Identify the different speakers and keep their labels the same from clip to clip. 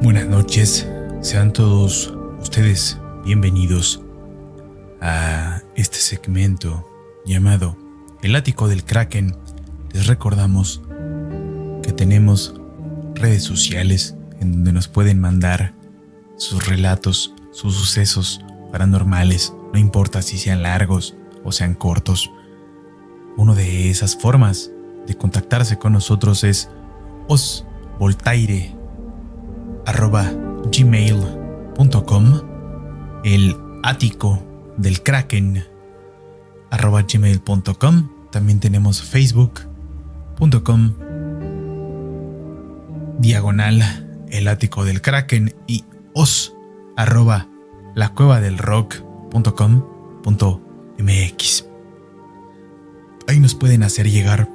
Speaker 1: Buenas noches, sean todos ustedes bienvenidos a este segmento llamado El Ático del Kraken. Les recordamos que tenemos redes sociales en donde nos pueden mandar sus relatos, sus sucesos paranormales, no importa si sean largos o sean cortos. Una de esas formas de contactarse con nosotros es osvoltaire@gmail.com, el ático del Kraken @gmail.com. También tenemos facebook.com /el ático del Kraken y lacuevadelrock.com.mx. Ahí nos pueden hacer llegar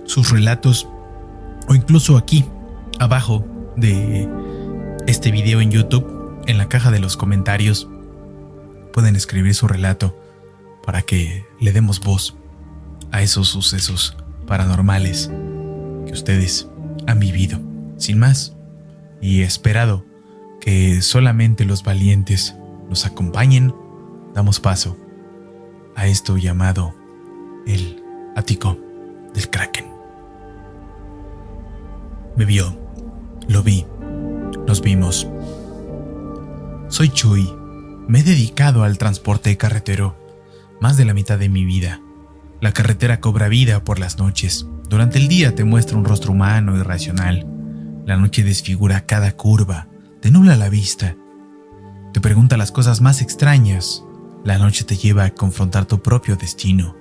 Speaker 1: sus relatos, o incluso aquí abajo de este video en YouTube, en la caja de los comentarios, pueden escribir su relato para que le demos voz a esos sucesos paranormales que ustedes han vivido. Sin más, y esperado que solamente los valientes nos acompañen, damos paso a esto llamado el ático del Kraken. Me vio, lo vi, nos vimos. Soy Chuy, me he dedicado al transporte carretero más de la mitad de mi vida. La carretera cobra vida por las noches. Durante el día te muestra un rostro humano y racional. La noche desfigura cada curva, te nubla la vista, te pregunta las cosas más extrañas. La noche te lleva a confrontar tu propio destino.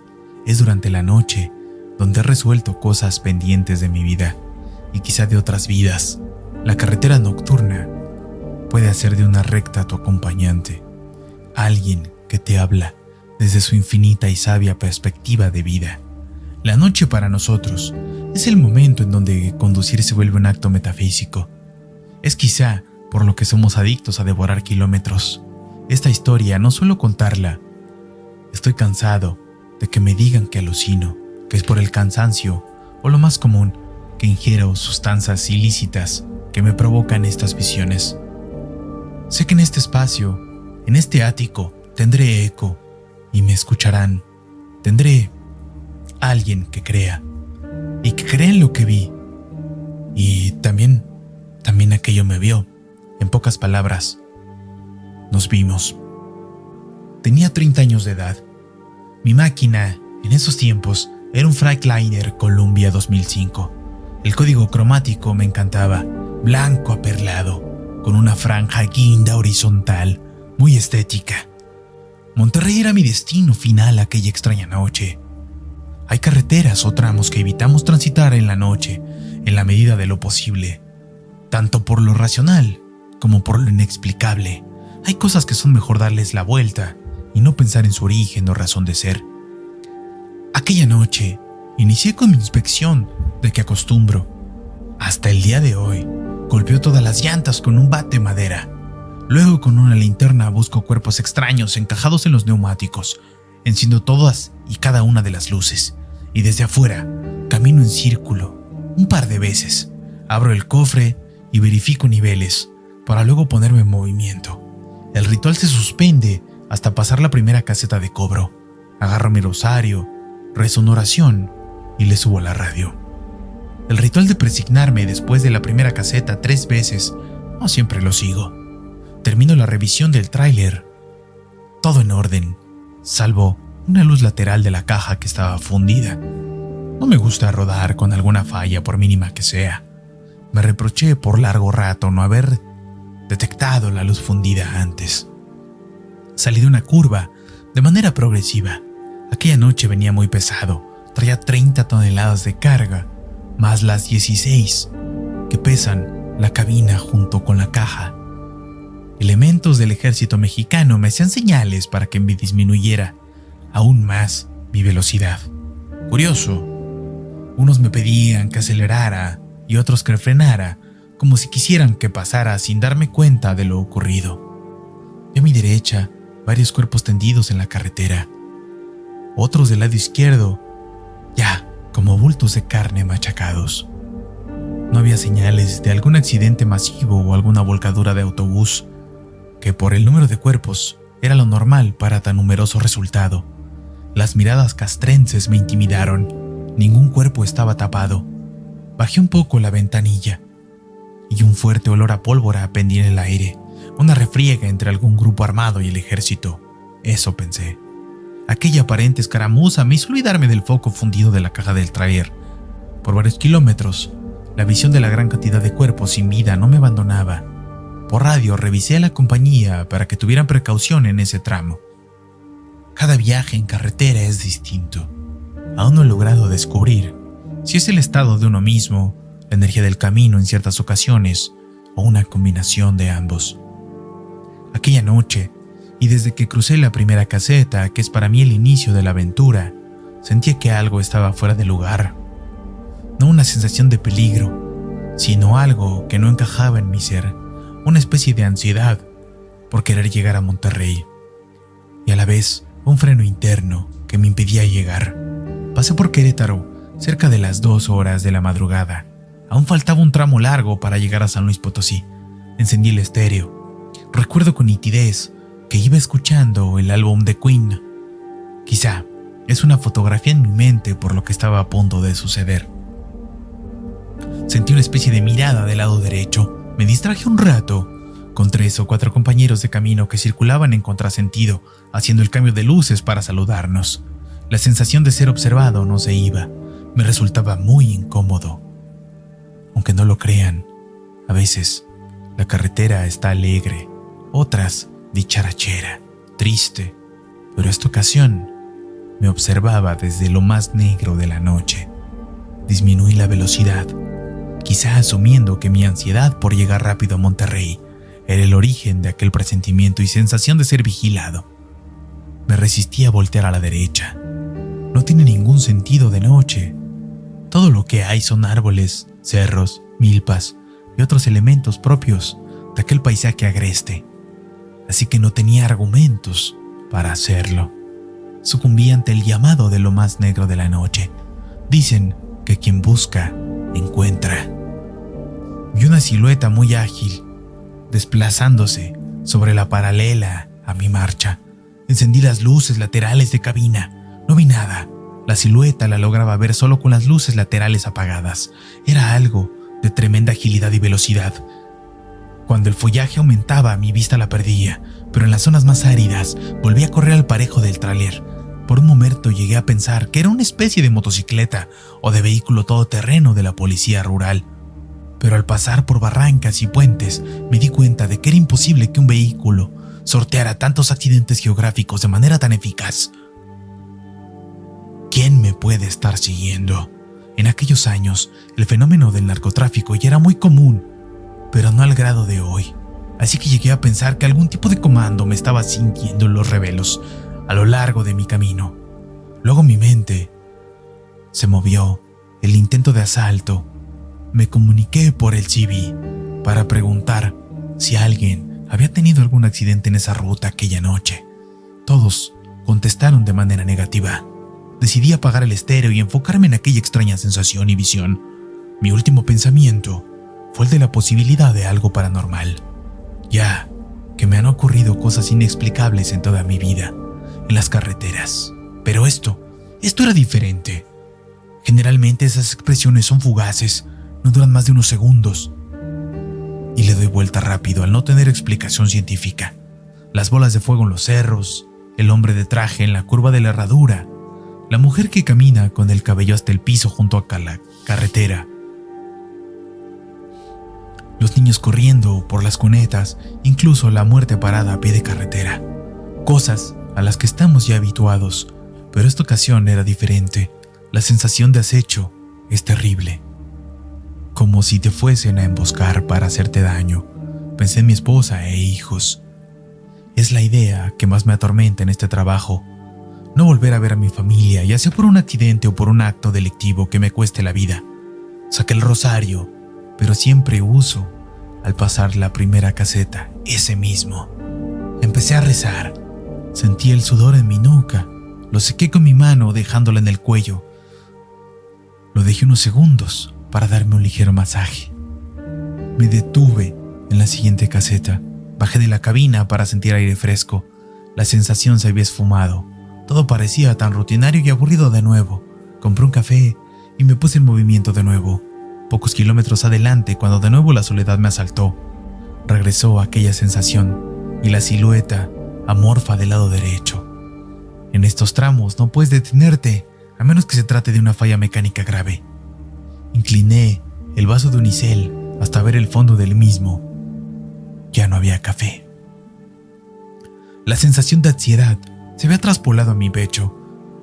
Speaker 1: Es durante la noche donde he resuelto cosas pendientes de mi vida y quizá de otras vidas. La carretera nocturna puede hacer de una recta tu acompañante, alguien que te habla desde su infinita y sabia perspectiva de vida. La noche para nosotros es el momento en donde conducir se vuelve un acto metafísico. Es quizá por lo que somos adictos a devorar kilómetros. Esta historia no suelo contarla. Estoy cansado de que me digan que alucino, que es por el cansancio o lo más común, que ingiero sustancias ilícitas que me provocan estas visiones. Sé que en este espacio, en este ático, tendré eco y me escucharán. Tendré alguien que crea y que crea en lo que vi, y también aquello me vio. En pocas palabras, nos vimos. Tenía 30 años de edad. Mi máquina en esos tiempos era un Freightliner Columbia 2005. El código cromático me encantaba, blanco aperlado, con una franja guinda horizontal, muy estética. Monterrey era mi destino final aquella extraña noche. Hay carreteras o tramos que evitamos transitar en la noche, en la medida de lo posible, tanto por lo racional como por lo inexplicable. Hay cosas que son mejor darles la vuelta y no pensar en su origen o razón de ser. Aquella noche inicié con mi inspección de que acostumbro. Hasta el día de hoy, golpeo todas las llantas con un bat de madera. Luego con una linterna busco cuerpos extraños encajados en los neumáticos. Enciendo todas y cada una de las luces. Y desde afuera, camino en círculo un par de veces. Abro el cofre y verifico niveles, para luego ponerme en movimiento. El ritual se suspende hasta pasar la primera caseta de cobro. Agarro mi rosario, rezo una oración y le subo a la radio. El ritual de presignarme después de la primera caseta 3 veces, no siempre lo sigo. Termino la revisión del tráiler. Todo en orden, salvo una luz lateral de la caja que estaba fundida. No me gusta rodar con alguna falla, por mínima que sea. Me reproché por largo rato no haber detectado la luz fundida antes. Salí de una curva de manera progresiva. Aquella noche venía muy pesado. Traía 30 toneladas de carga, más las 16 que pesan la cabina junto con la caja. Elementos del ejército mexicano me hacían señales para que me disminuyera aún más mi velocidad. Curioso, unos me pedían que acelerara y otros que frenara, como si quisieran que pasara sin darme cuenta de lo ocurrido. Vi a mi derecha varios cuerpos tendidos en la carretera, otros del lado izquierdo, ya como bultos de carne machacados. No había señales de algún accidente masivo o alguna volcadura de autobús, que por el número de cuerpos era lo normal para tan numeroso resultado. Las miradas castrenses me intimidaron. Ningún cuerpo estaba tapado. Bajé un poco la ventanilla y un fuerte olor a pólvora pendía en el aire. Una refriega entre algún grupo armado y el ejército. Eso pensé. Aquella aparente escaramuza me hizo olvidarme del foco fundido de la caja del tráiler. Por varios kilómetros, la visión de la gran cantidad de cuerpos sin vida no me abandonaba. Por radio revisé a la compañía para que tuvieran precaución en ese tramo. Cada viaje en carretera es distinto. Aún no he logrado descubrir si es el estado de uno mismo, la energía del camino en ciertas ocasiones o una combinación de ambos. Aquella noche, y desde que crucé la primera caseta, que es para mí el inicio de la aventura, sentía que algo estaba fuera de lugar. No una sensación de peligro, sino algo que no encajaba en mi ser, una especie de ansiedad por querer llegar a Monterrey, y a la vez un freno interno que me impedía llegar. Pasé por Querétaro cerca de las 2 horas de la madrugada. Aún faltaba un tramo largo para llegar a San Luis Potosí. Encendí el estéreo. Recuerdo con nitidez que iba escuchando el álbum de Queen. Quizá es una fotografía en mi mente por lo que estaba a punto de suceder. Sentí una especie de mirada del lado derecho. Me distraje un rato con 3 o 4 compañeros de camino que circulaban en contrasentido, haciendo el cambio de luces para saludarnos. La sensación de ser observado no se iba. Me resultaba muy incómodo. Aunque no lo crean, a veces la carretera está alegre, otras dicharachera, triste, pero esta ocasión me observaba desde lo más negro de la noche. Disminuí la velocidad, quizá asumiendo que mi ansiedad por llegar rápido a Monterrey era el origen de aquel presentimiento y sensación de ser vigilado. Me resistí a voltear a la derecha. No tiene ningún sentido de noche. Todo lo que hay son árboles, cerros, milpas y otros elementos propios de aquel paisaje agreste. Así que no tenía argumentos para hacerlo. Sucumbí ante el llamado de lo más negro de la noche. Dicen que quien busca, encuentra. Vi una silueta muy ágil, desplazándose sobre la paralela a mi marcha. Encendí las luces laterales de cabina. No vi nada. La silueta la lograba ver solo con las luces laterales apagadas. Era algo de tremenda agilidad y velocidad. Cuando el follaje aumentaba, mi vista la perdía, pero en las zonas más áridas volví a correr al parejo del tráiler. Por un momento llegué a pensar que era una especie de motocicleta o de vehículo todoterreno de la policía rural. Pero al pasar por barrancas y puentes, me di cuenta de que era imposible que un vehículo sorteara tantos accidentes geográficos de manera tan eficaz. ¿Quién me puede estar siguiendo? En aquellos años, el fenómeno del narcotráfico ya era muy común, pero no al grado de hoy. Así que llegué a pensar que algún tipo de comando me estaba sintiendo en los revelos a lo largo de mi camino. Luego mi mente se movió. El intento de asalto. Me comuniqué por el CB para preguntar si alguien había tenido algún accidente en esa ruta aquella noche. Todos contestaron de manera negativa. Decidí apagar el estéreo y enfocarme en aquella extraña sensación y visión. Mi último pensamiento fue el de la posibilidad de algo paranormal, ya que me han ocurrido cosas inexplicables en toda mi vida, en las carreteras. Pero esto era diferente. Generalmente esas expresiones son fugaces, no duran más de unos segundos. Y le doy vuelta rápido al no tener explicación científica. Las bolas de fuego en los cerros, el hombre de traje en la curva de la herradura, la mujer que camina con el cabello hasta el piso junto a la carretera, los niños corriendo por las cunetas, incluso la muerte parada a pie de carretera. Cosas a las que estamos ya habituados, pero esta ocasión era diferente. La sensación de acecho es terrible. Como si te fuesen a emboscar para hacerte daño. Pensé en mi esposa e hijos. Es la idea que más me atormenta en este trabajo. No volver a ver a mi familia, ya sea por un accidente o por un acto delictivo que me cueste la vida. Saqué el rosario, pero siempre uso al pasar la primera caseta, ese mismo. Empecé a rezar. Sentí el sudor en mi nuca. Lo sequé con mi mano dejándola en el cuello. Lo dejé unos segundos para darme un ligero masaje. Me detuve en la siguiente caseta. Bajé de la cabina para sentir aire fresco. La sensación se había esfumado. Todo parecía tan rutinario y aburrido de nuevo. Compré un café y me puse en movimiento de nuevo. Pocos kilómetros adelante, cuando de nuevo la soledad me asaltó, regresó aquella sensación y la silueta amorfa del lado derecho. En estos tramos no puedes detenerte, a menos que se trate de una falla mecánica grave. Incliné el vaso de unicel hasta ver el fondo del mismo. Ya no había café. La sensación de ansiedad se había traspolado a mi pecho.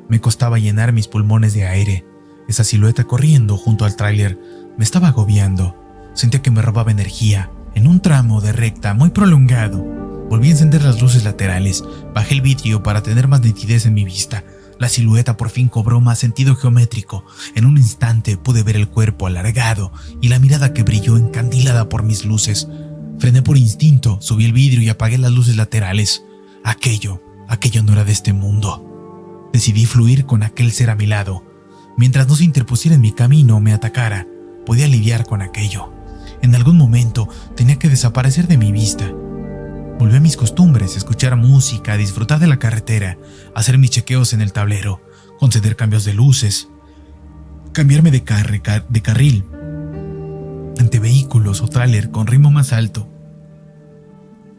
Speaker 1: Me costaba llenar mis pulmones de aire. Esa silueta corriendo junto al tráiler me estaba agobiando. Sentía que me robaba energía. En un tramo de recta muy prolongado, volví a encender las luces laterales. Bajé el vidrio para tener más nitidez en mi vista. La silueta por fin cobró más sentido geométrico. En un instante pude ver el cuerpo alargado y la mirada que brilló encandilada por mis luces. Frené por instinto, subí el vidrio y apagué las luces laterales. Aquello no era de este mundo. Decidí fluir con aquel ser a mi lado. Mientras no se interpusiera en mi camino o me atacara, podía lidiar con aquello. En algún momento tenía que desaparecer de mi vista. Volví a mis costumbres, escuchar música, disfrutar de la carretera, hacer mis chequeos en el tablero, conceder cambios de luces, cambiarme de carril ante vehículos o tráiler con ritmo más alto.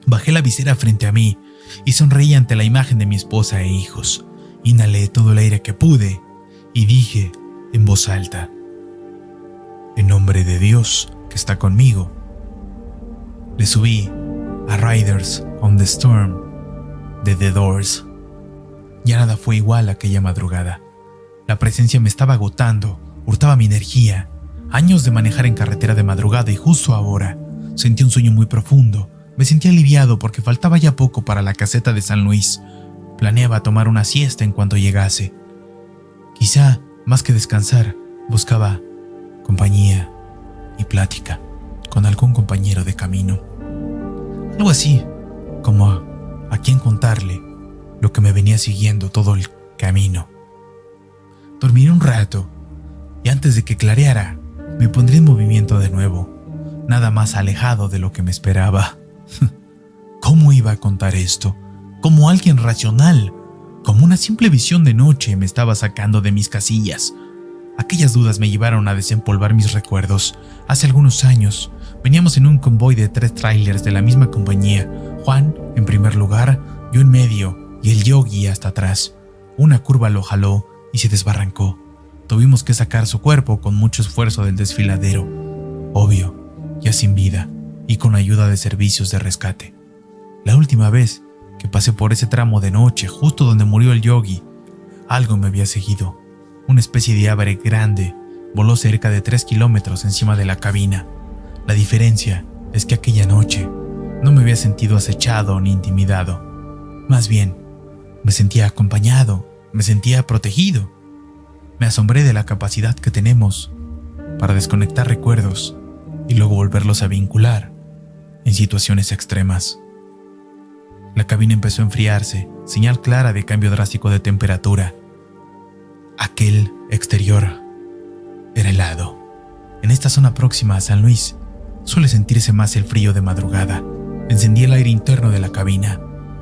Speaker 1: Bajé la visera frente a mí y sonreí ante la imagen de mi esposa e hijos. Inhalé todo el aire que pude y dije en voz alta: en nombre de Dios que está conmigo. Le subí a Riders on the Storm de The Doors. Ya nada fue igual aquella madrugada. La presencia me estaba agotando, hurtaba mi energía. Años de manejar en carretera de madrugada y justo ahora sentí un sueño muy profundo. Me sentí aliviado porque faltaba ya poco para la caseta de San Luis. Planeaba tomar una siesta en cuanto llegase. Quizá, más que descansar, buscaba compañía y plática con algún compañero de camino. Algo así, como a quien contarle lo que me venía siguiendo todo el camino. Dormiré un rato y antes de que clareara, me pondré en movimiento de nuevo, nada más alejado de lo que me esperaba. ¿Cómo iba a contar esto? Como alguien racional, como una simple visión de noche me estaba sacando de mis casillas. Aquellas dudas me llevaron a desempolvar mis recuerdos. Hace algunos años, veníamos en un convoy de 3 trailers de la misma compañía. Juan, en primer lugar, yo en medio y el Yogi hasta atrás. Una curva lo jaló y se desbarrancó. Tuvimos que sacar su cuerpo con mucho esfuerzo del desfiladero. Obvio, ya sin vida y con ayuda de servicios de rescate. La última vez que pasé por ese tramo de noche, justo donde murió el Yogi, algo me había seguido. Una especie de ave grande voló cerca de 3 kilómetros encima de la cabina. La diferencia es que aquella noche no me había sentido acechado ni intimidado. Más bien, me sentía acompañado, me sentía protegido. Me asombré de la capacidad que tenemos para desconectar recuerdos y luego volverlos a vincular en situaciones extremas. La cabina empezó a enfriarse, señal clara de cambio drástico de temperatura. Aquel exterior era helado. En esta zona próxima a San Luis suele sentirse más el frío de madrugada. Encendí el aire interno de la cabina.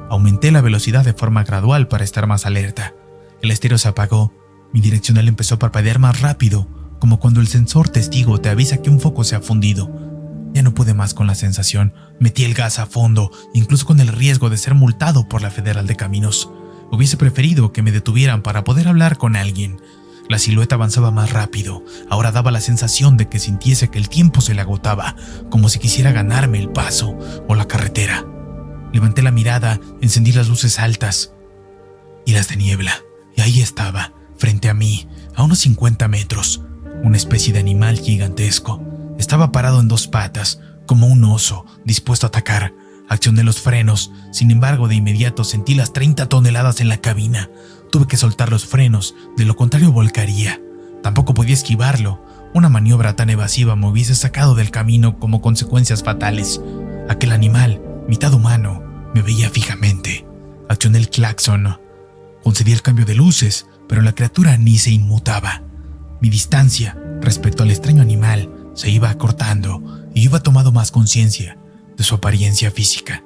Speaker 1: Aumenté la velocidad de forma gradual para estar más alerta. El estéreo se apagó. Mi direccional empezó a parpadear más rápido, como cuando el sensor testigo te avisa que un foco se ha fundido. Ya no pude más con la sensación. Metí el gas a fondo, incluso con el riesgo de ser multado por la Federal de Caminos. Hubiese preferido que me detuvieran para poder hablar con alguien. La silueta avanzaba más rápido. Ahora daba la sensación de que sintiese que el tiempo se le agotaba, como si quisiera ganarme el paso o la carretera. Levanté la mirada, encendí las luces altas y las de niebla, y ahí estaba, frente a mí, a unos 50 metros, una especie de animal gigantesco. Estaba parado en 2 patas, como un oso, dispuesto a atacar. Accioné los frenos, sin embargo de inmediato sentí las 30 toneladas en la cabina. Tuve que soltar los frenos, de lo contrario volcaría. Tampoco podía esquivarlo. Una maniobra tan evasiva me hubiese sacado del camino como consecuencias fatales. Aquel animal, mitad humano, me veía fijamente. Accioné el claxon. Concedí el cambio de luces, pero la criatura ni se inmutaba. Mi distancia respecto al extraño animal se iba acortando y yo iba tomando más conciencia de su apariencia física.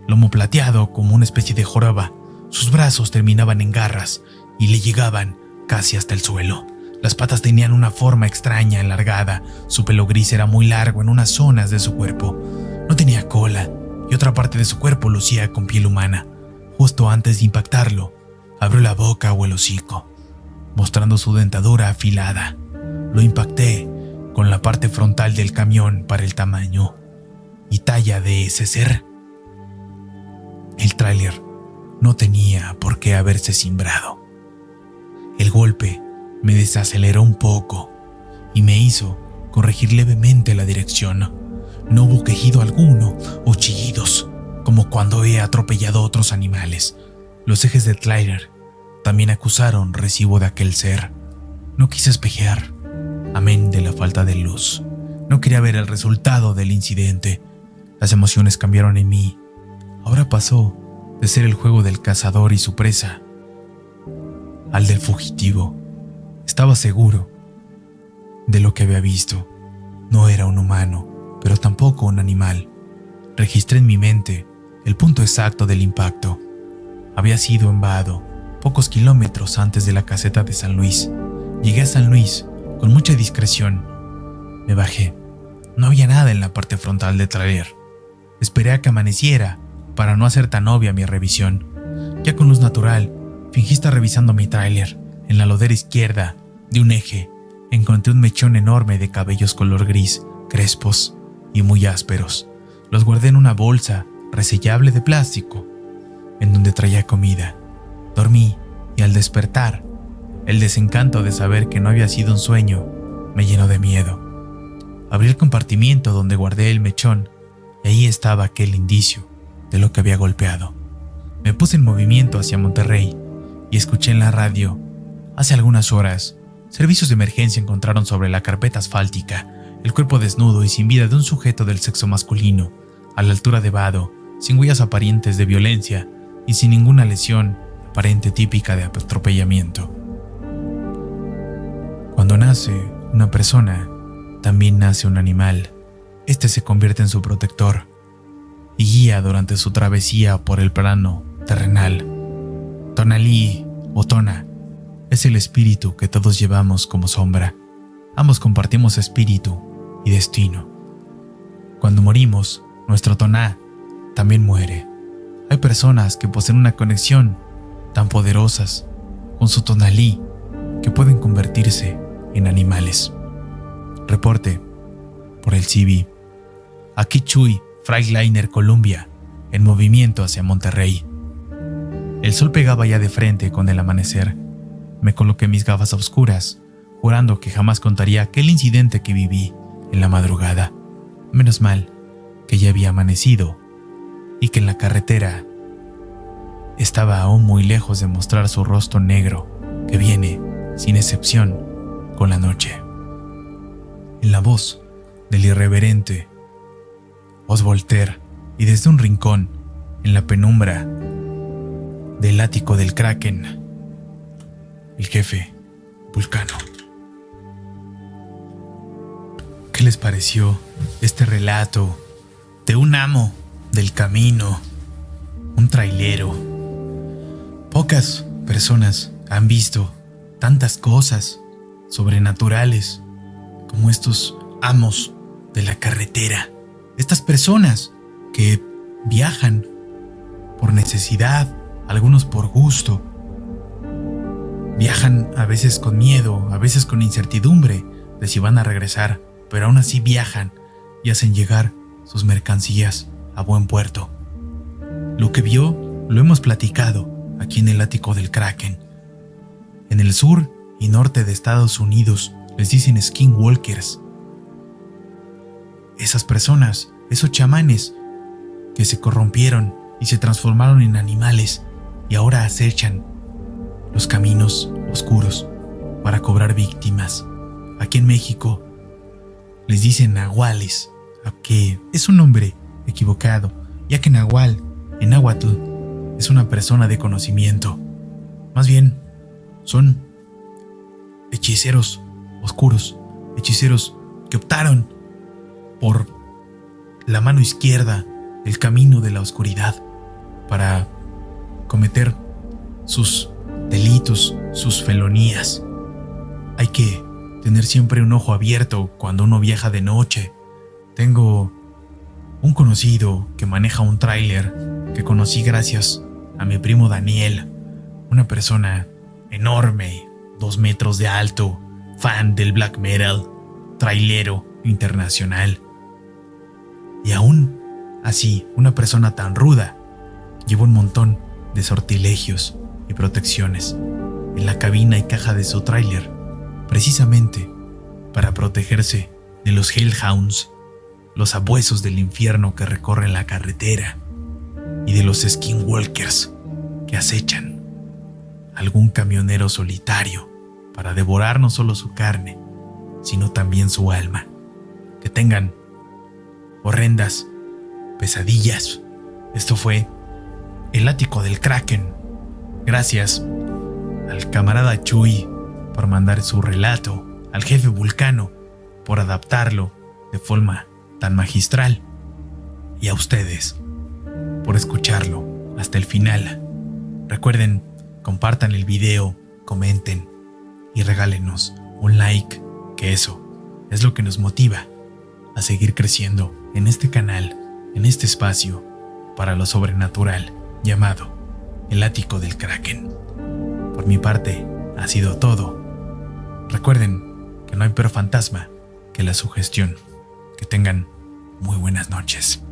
Speaker 1: Lomo plateado como una especie de joroba, sus brazos terminaban en garras y le llegaban casi hasta el suelo. Las patas tenían una forma extraña, alargada, su pelo gris era muy largo en unas zonas de su cuerpo. No tenía cola y otra parte de su cuerpo lucía con piel humana. Justo antes de impactarlo, abrió la boca o el hocico, mostrando su dentadura afilada. Lo impacté con la parte frontal del camión para el tamaño y talla de ese ser. El tráiler no tenía por qué haberse cimbrado. El golpe me desaceleró un poco y me hizo corregir levemente la dirección. No hubo quejido alguno o chillidos, como cuando he atropellado a otros animales. Los ejes del tráiler también acusaron recibo de aquel ser. No quise espejear, amén de la falta de luz. No quería ver el resultado del incidente. Las emociones cambiaron en mí. Ahora pasó de ser el juego del cazador y su presa al del fugitivo. Estaba seguro de lo que había visto. No era un humano, pero tampoco un animal. Registré en mi mente el punto exacto del impacto. Había sido en Vado, pocos kilómetros antes de la caseta de San Luis. Llegué a San Luis con mucha discreción. Me bajé. No había nada en la parte frontal del tráiler. Esperé a que amaneciera para no hacer tan obvia mi revisión. Ya con luz natural, fingí estar revisando mi tráiler. En la lodera izquierda de un eje encontré un mechón enorme de cabellos color gris, crespos y muy ásperos. Los guardé en una bolsa resellable de plástico, en donde traía comida. Dormí y al despertar, el desencanto de saber que no había sido un sueño me llenó de miedo. Abrí el compartimiento donde guardé el mechón y ahí estaba aquel indicio de lo que había golpeado. Me puse en movimiento hacia Monterrey y escuché en la radio. Hace algunas horas, servicios de emergencia encontraron sobre la carpeta asfáltica el cuerpo desnudo y sin vida de un sujeto del sexo masculino, a la altura de Vado, sin huellas aparentes de violencia y sin ninguna lesión aparente típica de atropellamiento. Cuando nace una persona, también nace un animal. Este se convierte en su protector y guía durante su travesía por el plano terrenal. Tonalí o Tona es el espíritu que todos llevamos como sombra. Ambos compartimos espíritu y destino. Cuando morimos, nuestro Toná también muere. Hay personas que poseen una conexión tan poderosas con su Tonalí que pueden convertirse en animales. Reporte por el CB. Aquí Chuy, Freightliner Columbia, en movimiento hacia Monterrey. El sol pegaba ya de frente con el amanecer. Me coloqué mis gafas oscuras, jurando que jamás contaría aquel incidente que viví en la madrugada. Menos mal que ya había amanecido y que en la carretera estaba aún muy lejos de mostrar su rostro negro que viene, sin excepción, con la noche. En la voz del irreverente Os Voltaire y desde un rincón en la penumbra del ático del Kraken, el jefe Vulcano. ¿Qué les pareció este relato de un amo del camino, un trailero? Pocas personas han visto tantas cosas sobrenaturales como estos amos de la carretera. Estas personas que viajan por necesidad, algunos por gusto. Viajan a veces con miedo, a veces con incertidumbre de si van a regresar, pero aún así viajan y hacen llegar sus mercancías a buen puerto. Lo que vio lo hemos platicado aquí en el ático del Kraken. En el sur y norte de Estados Unidos les dicen skinwalkers. Esas personas, esos chamanes que se corrompieron y se transformaron en animales y ahora acechan los caminos oscuros para cobrar víctimas. Aquí en México les dicen nahuales, que es un nombre equivocado, ya que nahual en náhuatl es una persona de conocimiento. Más bien, son hechiceros oscuros hechiceros que optaron por la mano izquierda, el camino de la oscuridad, para cometer sus delitos, sus felonías. Hay que tener siempre un ojo abierto cuando uno viaja de noche. Tengo un conocido que maneja un tráiler que conocí gracias a mi primo Daniel, una persona enorme, 2 metros de alto, fan del black metal, trailero internacional. Y aún así, una persona tan ruda lleva un montón de sortilegios y protecciones en la cabina y caja de su tráiler, precisamente para protegerse de los Hellhounds, los sabuesos del infierno que recorren la carretera, y de los Skinwalkers que acechan a algún camionero solitario para devorar no solo su carne, sino también su alma. Que tengan horrendas pesadillas. Esto fue El Ático del Kraken. Gracias al camarada Chuy por mandar su relato, al jefe Vulcano por adaptarlo de forma tan magistral, y a ustedes por escucharlo hasta el final. Recuerden, compartan el video, comenten y regálenos un like, que eso es lo que nos motiva a seguir creciendo en este canal, en este espacio para lo sobrenatural llamado El Ático del Kraken. Por mi parte, ha sido todo. Recuerden que no hay peor fantasma que la sugestión. Que tengan muy buenas noches.